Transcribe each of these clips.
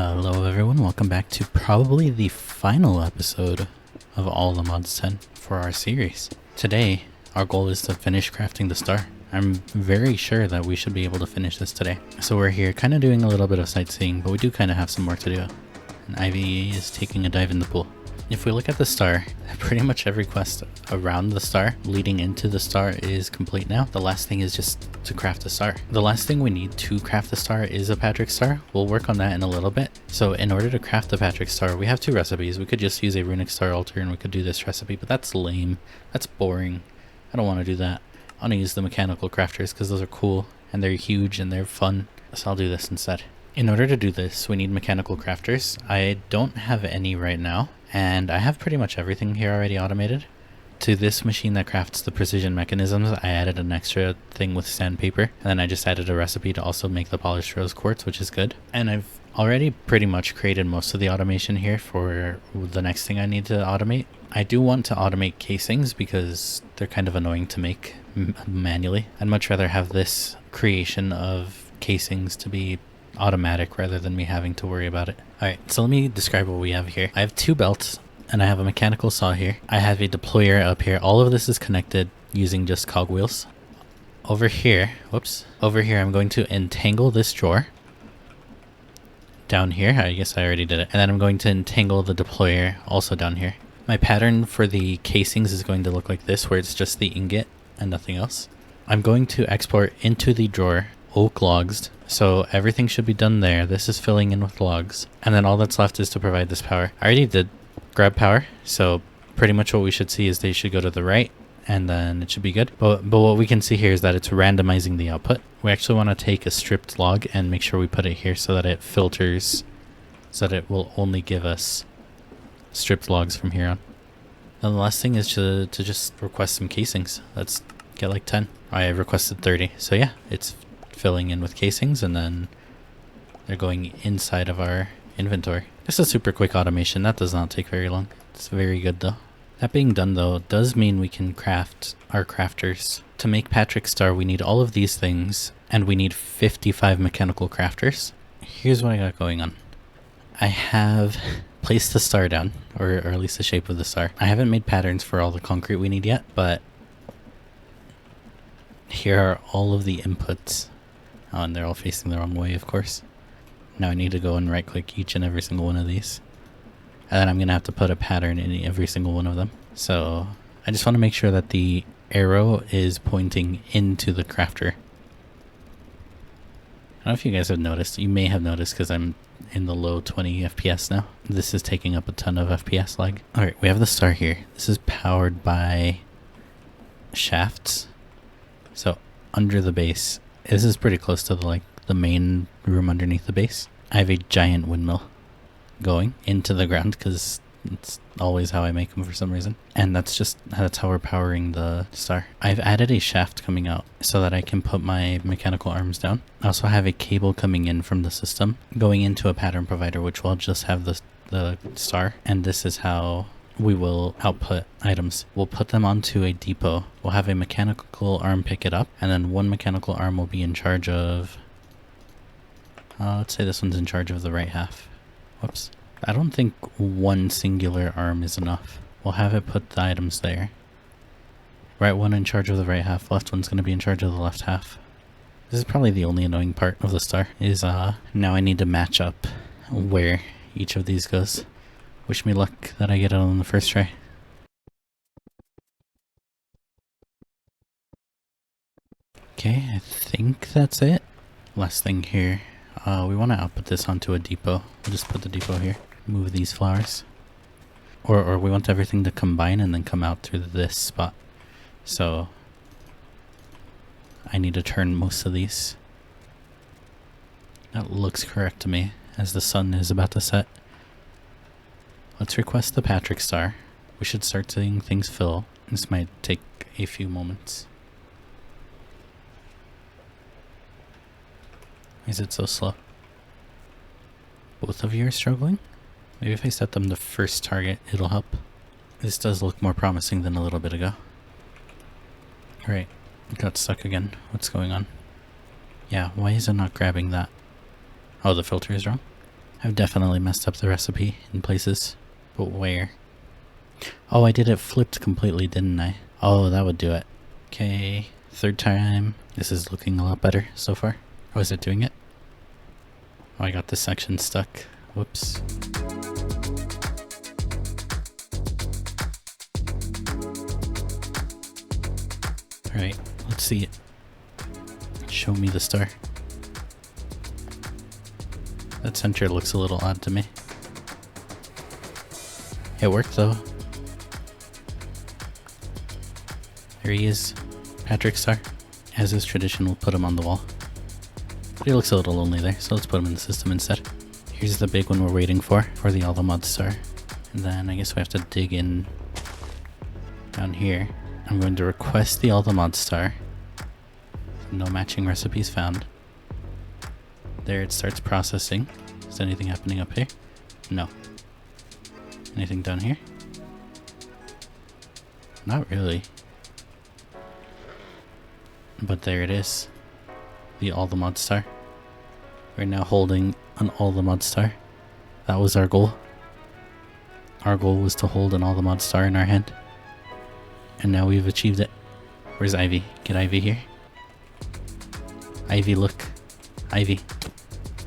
Hello everyone, welcome back to probably the final episode of All the Mods 10 for our series. Today, our goal is to finish crafting the star. I'm very sure that we should be able to finish this today. So we're here kind of doing a little bit of sightseeing, but we do kind of have some work to do. And Ivy is taking a dive in the pool. If we look at the star, pretty much every quest around the star leading into the star is complete now. The last thing is just to craft the star. The last thing we need to craft the star is a Patrick star. We'll work on that in a little bit. So in order to craft the Patrick star, we have two recipes. We could just use a runic star altar and we could do this recipe, but that's lame. That's boring. I don't want to do that. I want to use the mechanical crafters because those are cool and they're huge and they're fun. So I'll do this instead. In order to do this, we need mechanical crafters. I don't have any right now. And I have pretty much everything here already automated. To this machine that crafts the precision mechanisms, I added an extra thing with sandpaper. And then I just added a recipe to also make the polished rose quartz, which is good. And I've already pretty much created most of the automation here for the next thing I need to automate. I do want to automate casings because they're kind of annoying to make manually. I'd much rather have this creation of casings to be automatic rather than me having to worry about it. Alright, so let me describe what we have here. I have two belts and I have a mechanical saw here. I have a deployer up here. All of this is connected using just cogwheels. Over here I'm going to entangle this drawer. Down here, I guess I already did it. And then I'm going to entangle the deployer also down here. My pattern for the casings is going to look like this, where it's just the ingot and nothing else. I'm going to export into the drawer oak logs, so everything should be done there. This is filling in with logs, and then all that's left is to provide this power. I already did grab power, so pretty much what we should see is they should go to the right and then it should be good. But what we can see here is that it's randomizing the output. We actually want to take a stripped log and make sure we put it here so that it filters, so that it will only give us stripped logs from here on. And the last thing is to just request some casings. Let's get like 10. I requested 30, so yeah, it's filling in with casings and then they're going inside of our inventory. This is super quick automation. That does not take very long. It's very good though. That being done though does mean we can craft our crafters. To make Patrick star we need all of these things and we need 55 mechanical crafters. Here's what I got going on. I have placed the star down, or at least the shape of the star. I haven't made patterns for all the concrete we need yet, but here are all of the inputs. Oh, and they're all facing the wrong way, of course. Now I need to go and right click each and every single one of these. And then I'm going to have to put a pattern in every single one of them. So I just want to make sure that the arrow is pointing into the crafter. I don't know if you guys have noticed. You may have noticed because I'm in the low 20 FPS now. This is taking up a ton of FPS lag. Alright, we have the star here. This is powered by shafts. So under the base. This is pretty close to the main room underneath the base. I have a giant windmill going into the ground because it's always how I make them for some reason. And that's how we're powering the star. I've added a shaft coming out so that I can put my mechanical arms down. I also have a cable coming in from the system going into a pattern provider, which will just have the star. And this is how we will output items. We'll put them onto a depot. We'll have a mechanical arm pick it up, and then one mechanical arm will be in charge of... let's say this one's in charge of the right half. Whoops. I don't think one singular arm is enough. We'll have it put the items there. Right one in charge of the right half, left one's going to be in charge of the left half. This is probably the only annoying part of the star, is now I need to match up where each of these goes. Wish me luck that I get it on the first try. Okay, I think that's it. Last thing here. We want to output this onto a depot. We'll just put the depot here. Move these flowers. Or we want everything to combine and then come out through this spot. So I need to turn most of these. That looks correct to me as the sun is about to set. Let's request the Patrick star. We should start seeing things fill. This might take a few moments. Is it so slow? Both of you are struggling? Maybe if I set them the first target, it'll help. This does look more promising than a little bit ago. Alright, got stuck again. What's going on? Yeah, why is it not grabbing that? Oh, the filter is wrong? I've definitely messed up the recipe in places. But where? Oh, I did it flipped completely, didn't I? Oh, that would do it. Okay, third time. This is looking a lot better so far. Oh, is it doing it? Oh, I got this section stuck. Whoops. Alright, let's see it. Show me the star. That center looks a little odd to me. It worked though. There he is. Patrick Star. As is tradition, we'll put him on the wall. But he looks a little lonely there, so let's put him in the system instead. Here's the big one we're waiting for the All the Mods Star. And then I guess we have to dig in down here. I'm going to request the All the Mods Star. No matching recipes found. There it starts processing. Is anything happening up here? No. Anything down here? Not really. But there it is. The All the Mods Star. We're now holding an All the Mods Star. That was our goal. Our goal was to hold an All the Mods Star in our hand. And now we've achieved it. Where's Ivy? Get Ivy here. Ivy, look. Ivy.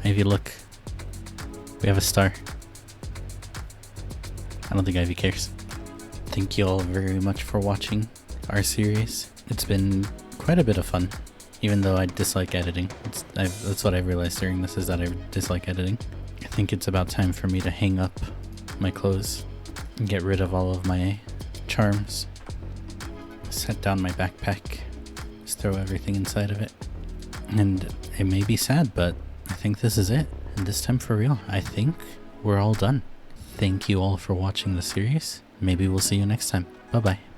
Ivy, look. We have a star. I don't think Ivy cares. Thank you all very much for watching our series. It's been quite a bit of fun, even though I dislike editing. That's what I realized during this, is that I dislike editing. I think it's about time for me to hang up my clothes and get rid of all of my charms. Set down my backpack, just throw everything inside of it. And it may be sad, but I think this is it. And this time for real, I think we're all done. Thank you all for watching the series. Maybe we'll see you next time. Bye bye.